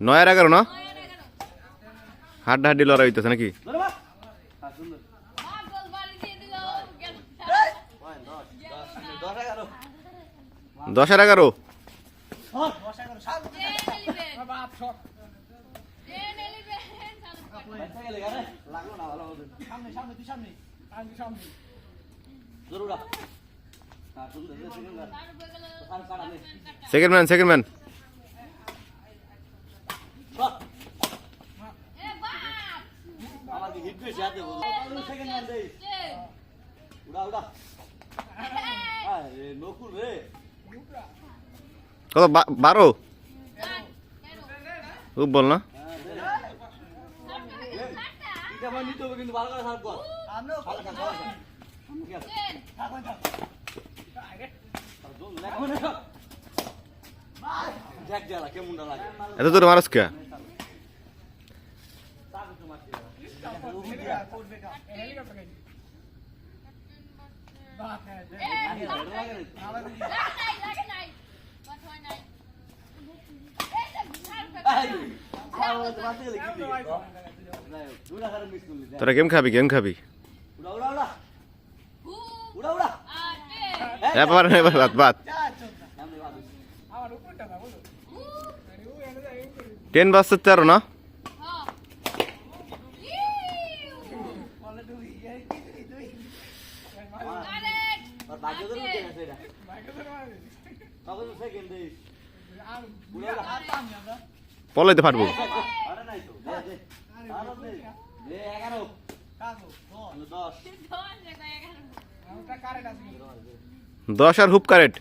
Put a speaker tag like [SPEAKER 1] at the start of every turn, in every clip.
[SPEAKER 1] নয় আর 11 না হাড্ডাহাড্ডি লড়াই হইতেছে নাকি? 10 আর 11 সেকেন্ড ম্যান কত 12 খুব বল না এত তোর মারস কে তোরা গেম খাবি বাদ 10 বাজছে 13 না পলাইতে ফাটবো 10 আর হুপ কারেট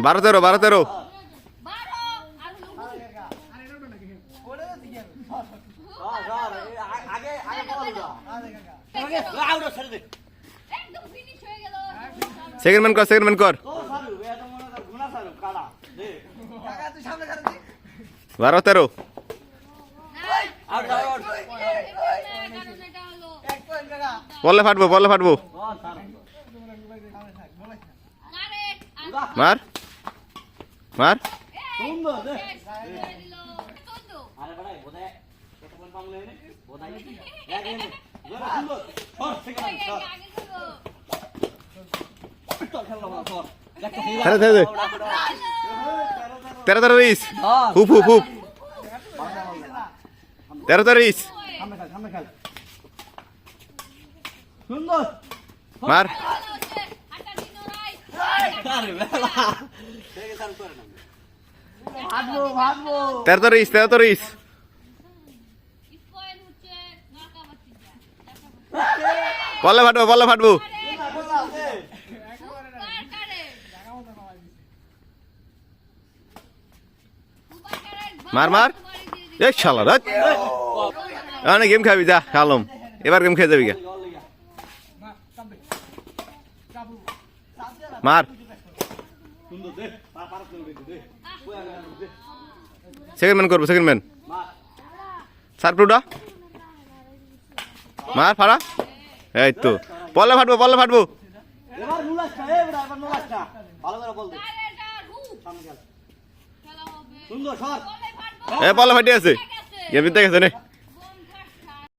[SPEAKER 1] বারো তেরো সেকেন্ড ম্যান কর 12-13 বলে ফাটবো মার তেরো ইস হুপ তেরো ইস মার 13 ইস বলে ফাটবো মার এই শালা রাত গেম খাবি যা খালম এবার গেম খেয়ে যাবি মার সেকেন্ড ম্যান সারপ্লুটা মার ফাড়া এই তো বলে ফাটবো বলে ফাটি আছে গেম জিতে গেছে নে